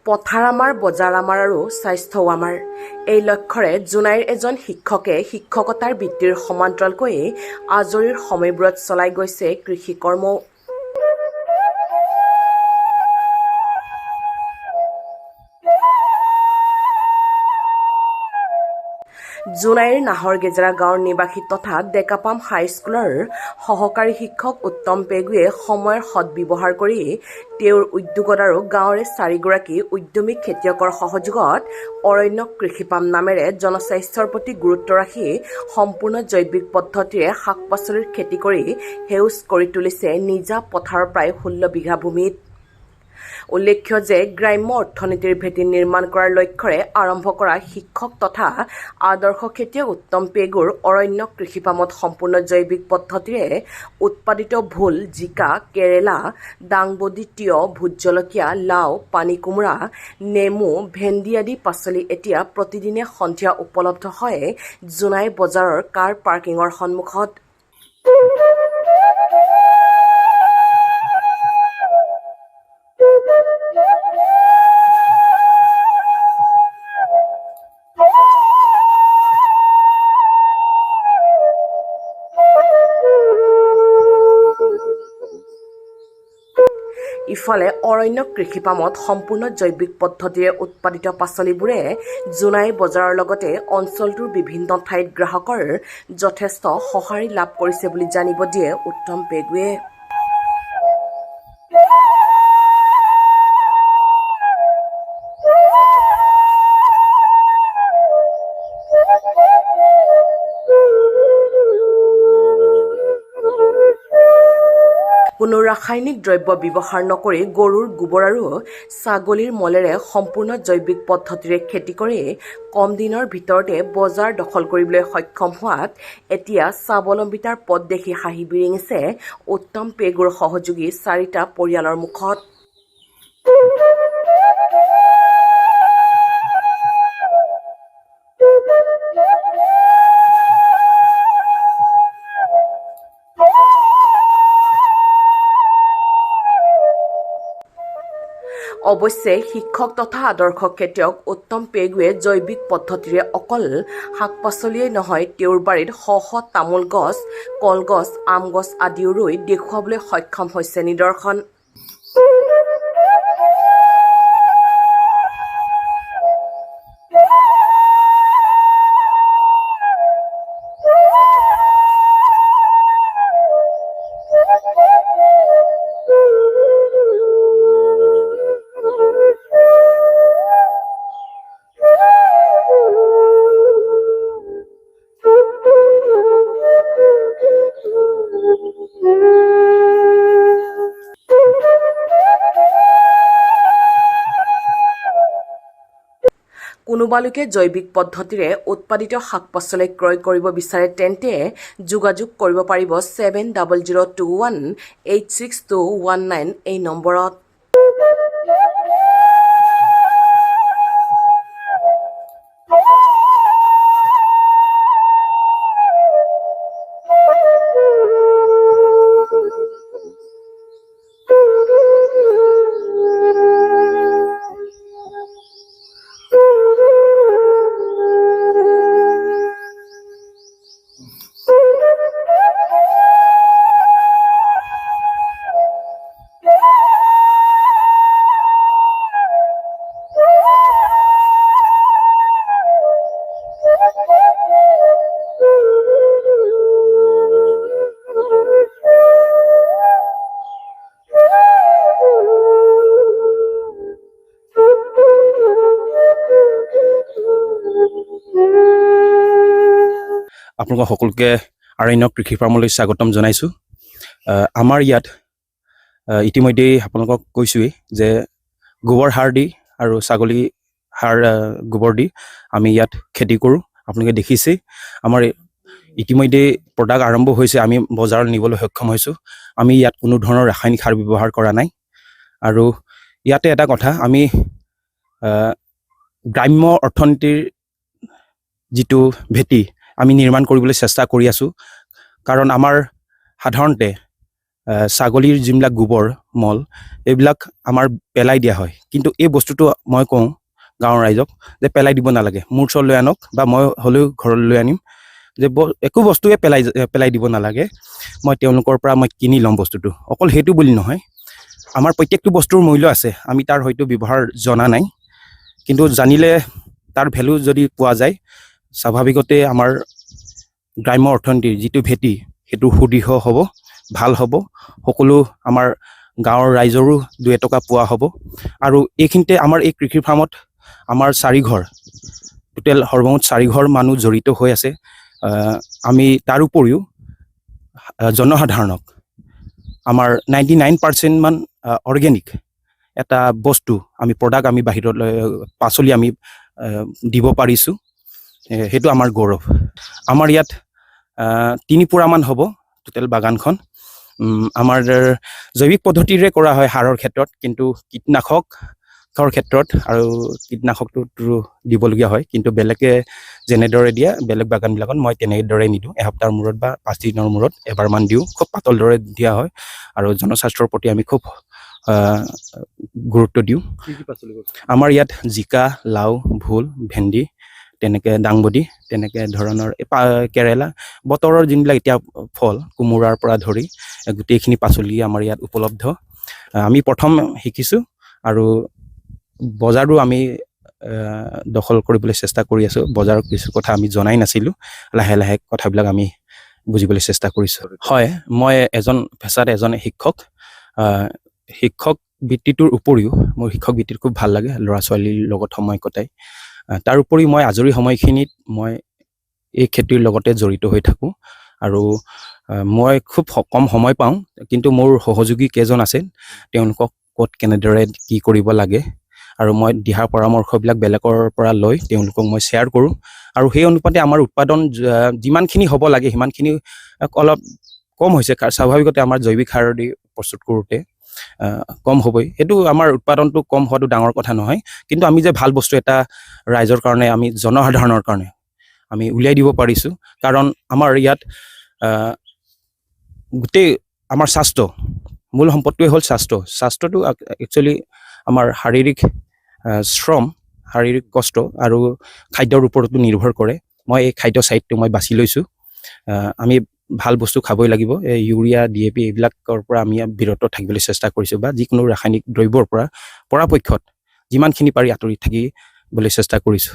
পথাৰ আমাৰ, বজাৰ আমাৰ আৰু স্বাস্থ্যও আমাৰ। এই লক্ষ্যৰে জোনাইৰ এজন শিক্ষকে শিক্ষকতাৰ বৃত্তিৰ সমান্তৰালকৈ আজৰিৰ সময়বোৰত চলাই গৈছে কৃষি কৰ্ম। জোনাইৰ নাহৰগেজৰা গাঁৱৰ নিবাসী তথা ডেকাপাম হাইস্কুলৰ সহকাৰী শিক্ষক উত্তম পেগুৱে সময়ৰ সদ্ব্যৱহাৰ কৰি তেওঁৰ উদ্যোগত আৰু গাঁৱৰে 4গৰাকী উদ্যমী খেতিয়কৰ সহযোগত অৰণ্য কৃষিপাম নামেৰে জনস্বাস্থ্যৰ প্ৰতি গুৰুত্ব ৰাখি সম্পূৰ্ণ জৈৱিক পদ্ধতিৰে শাক-পাচলিৰ খেতি কৰি সেউজ কৰি তুলিছে নিজা পথাৰৰ প্ৰায় 16 বিঘা ভূমিত। উল্লেখ্য যে গ্ৰাম্য অৰ্থনীতিৰ ভেটি নিৰ্মাণ কৰাৰ লক্ষ্যৰে আৰম্ভ কৰা শিক্ষক তথা আদৰ্শ খেতিয়ক উত্তম পেগুৰ অৰণ্য কৃষিপামত সম্পূৰ্ণ জৈৱিক পদ্ধতিৰে উৎপাদিত ভোল, জিকা, কেৰেলা, দাংবডি, তিয়হ, ভোট জলকীয়া, লাও, পানী কোমোৰা, নেমু, ভেন্দি আদি পাচলি এতিয়া প্ৰতিদিনে সন্ধিয়া উপলব্ধ হয় জোনাই বজাৰৰ কাৰ পাৰ্কিঙৰ সন্মুখত। ইফালে অৰণ্য কৃষিপামত সম্পূৰ্ণ জৈৱিক পদ্ধতিৰে উৎপাদিত পাচলিবোৰে জোনাই বজাৰৰ লগতে অঞ্চলটোৰ বিভিন্ন ঠাইত গ্ৰাহকৰ যথেষ্ট সঁহাৰি লাভ কৰিছে বুলি জানিব দিয়ে উত্তম পেগুৱে। কোনো ৰাসায়নিক দ্ৰব্য ব্যৱহাৰ নকৰি গৰুৰ গোবৰ আৰু ছাগলীৰ মলেৰে সম্পূৰ্ণ জৈৱিক পদ্ধতিৰে খেতি কৰি কম দিনৰ ভিতৰতে বজাৰ দখল কৰিবলৈ সক্ষম হোৱাত এতিয়া স্বাৱলম্বিতাৰ পথ দেখি হাঁহি বিৰিঙিছে উত্তম পেগুৰ সহযোগী 4টা পৰিয়ালৰ মুখত। অৱশ্যে শিক্ষক তথা আদৰ্শ খেতিয়ক উত্তম পেগুৱে জৈৱিক পদ্ধতিৰে অকল শাক-পাচলিয়েই নহয় তেওঁৰ বাৰীত শ শ তামোল গছ, কলগছ, আম গছ আদিও ৰুই দেখুৱাবলৈ সক্ষম হৈছে নিদৰ্শন। কোনোবা লোকে জৈৱিক পদ্ধতিৰে উৎপাদিত শাক-পাচলি ক্ৰয় কৰিব বিচাৰে তেন্তে যোগাযোগ কৰিব পাৰিব 7021862119 এই নম্বৰত। আপোনালোক সকলোকে অৰণ্য কৃষি ফাৰ্মলৈ স্বাগতম জনাইছোঁ। আমাৰ ইয়াত ইতিমধ্যেই আপোনালোকক কৈছোঁৱেই যে গোবৰ সাৰ দি আৰু ছাগলী সাৰ গোবৰ দি আমি ইয়াত খেতি কৰোঁ। আপোনালোকে দেখিছেই আমাৰ ইতিমধ্যেই প্ৰডাক্ট আৰম্ভ হৈছে, আমি বজাৰত নিবলৈ সক্ষম হৈছোঁ। আমি ইয়াত কোনো ধৰণৰ ৰাসায়নিক সাৰ ব্যৱহাৰ কৰা নাই। আৰু ইয়াতে এটা কথা, আমি গ্ৰাম্য অৰ্থনীতিৰ যিটো ভেটি আমি নিৰ্মাণ কৰিবলৈ চেষ্টা কৰি আছোঁ। কাৰণ আমাৰ সাধাৰণতে ছাগলীৰ যিবিলাক গোবৰ মল এইবিলাক আমাৰ পেলাই দিয়া হয়, কিন্তু এই বস্তুটো মই কওঁ গাঁৱৰ ৰাইজক যে পেলাই দিব নালাগে, মোৰ ওচৰলৈ আনক বা মই হ'লেও ঘৰলৈ আনিম, যে একো বস্তুৱে পেলাই দিব নালাগে। মই তেওঁলোকৰ পৰা মই কিনি ল'ম বস্তুটো। অকল সেইটো বুলি নহয়, আমাৰ প্ৰত্যেকটো বস্তুৰ মূল্য আছে, আমি তাৰ হয়তো ব্যৱহাৰ জনা নাই, কিন্তু জানিলে তাৰ ভেলু যদি পোৱা যায়, স্বাভাৱিকতে আমাৰ গ্ৰাম্য অৰ্থনীতিৰ যিটো ভেটি সেইটো সুদৃঢ় হ'ব, ভাল হ'ব, সকলো আমাৰ গাঁৱৰ ৰাইজৰো 2 এটকা পোৱা হ'ব। আৰু এইখিনিতে আমাৰ এই কৃষি ফাৰ্মত আমাৰ 4 ঘৰ, টোটেল সৰ্বমুঠ 4 ঘৰ মানুহ জড়িত হৈ আছে। আমি তাৰ উপৰিও জনসাধাৰণক আমাৰ 99% মান অৰ্গেনিক এটা বস্তু আমি প্ৰডাক্ট আমি বাহিৰলৈ পাচলি আমি দিব পাৰিছোঁ, সেইটো আমাৰ গৌৰৱ। আমাৰ ইয়াত 3 পুৰামান হ'ব টোটেল বাগানখন। আমাৰ জৈৱিক পদ্ধতিৰে কৰা হয় সাৰৰ ক্ষেত্ৰত, কিন্তু কীটনাশকৰ ক্ষেত্ৰত আৰু কীটনাশকটো দিবলগীয়া হয়, কিন্তু বেলেগে যেনেদৰে দিয়ে বেলেগ বাগানবিলাকত মই তেনেদৰে নিদিওঁ, এসপ্তাহৰ মূৰত বা 5 দিনৰ মূৰত এবাৰমান দিওঁ, খুব পাতল দৰে দিয়া হয়। আৰু জনস্বাস্থ্যৰ প্ৰতি আমি খুব গুৰুত্ব দিওঁ। আমাৰ ইয়াত জিকা, লাও, ভোল, ভেন্দি, তেনেকৈ দাংবডি, তেনেকৈ ধৰণৰ কেৰেলা, বতৰৰ যোনবিলাক এতিয়া ফল, কোমোৰাৰ পৰা ধৰি গোটেইখিনি পাচলি আমাৰ ইয়াত উপলব্ধ। আমি প্ৰথম শিকিছোঁ আৰু বজাৰো আমি দখল কৰিবলৈ চেষ্টা কৰি আছোঁ। বজাৰৰ কিছু কথা আমি জনাই নাছিলোঁ, লাহে লাহে কথাবিলাক আমি বুজিবলৈ চেষ্টা কৰিছোঁ। হয়, মই পেছাত এজন শিক্ষক। শিক্ষক বৃত্তিটোৰ উপৰিও মোৰ শিক্ষক বৃত্তিটো খুব ভাল লাগে, ল'ৰা ছোৱালীৰ লগত সময় কটাই। তাৰ উপৰি মই আজৰি সময়খিনিত মই এই খেতিৰ লগতে জড়িত হৈ থাকোঁ। আৰু মই খুব কম সময় পাওঁ, কিন্তু মোৰ সহযোগী কেইজন আছে, তেওঁলোকক ক'ত কেনেদৰে কি কৰিব লাগে আৰু মই দিহা পৰামৰ্শবিলাক বেলেগৰ পৰা লৈ তেওঁলোকক মই শ্বেয়াৰ কৰোঁ। আৰু সেই অনুপাতে আমাৰ উৎপাদন যিমানখিনি হ'ব লাগে সিমানখিনি অলপ কম হৈছে, স্বাভাৱিকতে আমাৰ জৈৱিক সাৰ দি প্ৰস্তুত কৰোঁতে কম হ'বই। সেইটো আমাৰ উৎপাদনটো কম হোৱাটো ডাঙৰ কথা নহয়, কিন্তু আমি যে ভাল বস্তু এটা ৰাইজৰ কাৰণে, আমি জনসাধাৰণৰ কাৰণে আমি উলিয়াই দিব পাৰিছোঁ। কাৰণ আমাৰ ইয়াত গোটেই আমাৰ স্বাস্থ্য, মূল সম্পদটোৱে হ'ল স্বাস্থ্যটো একচুৱেলি আমাৰ শাৰীৰিক শ্ৰম, শাৰীৰিক কষ্ট আৰু খাদ্যৰ ওপৰতো নিৰ্ভৰ কৰে। মই এই খাদ্য চাইডটো মই বাছি লৈছোঁ। আমি ভাল বস্তু খাবই লাগিব। এই ইউৰিয়া, DAP এইবিলাকৰ পৰা আমি বিৰত থাকিবলৈ চেষ্টা কৰিছোঁ, বা যিকোনো ৰাসায়নিক দ্ৰব্যৰ পৰা পৰাপক্ষত যিমানখিনি পাৰি আঁতৰি থাকিবলৈ চেষ্টা কৰিছোঁ।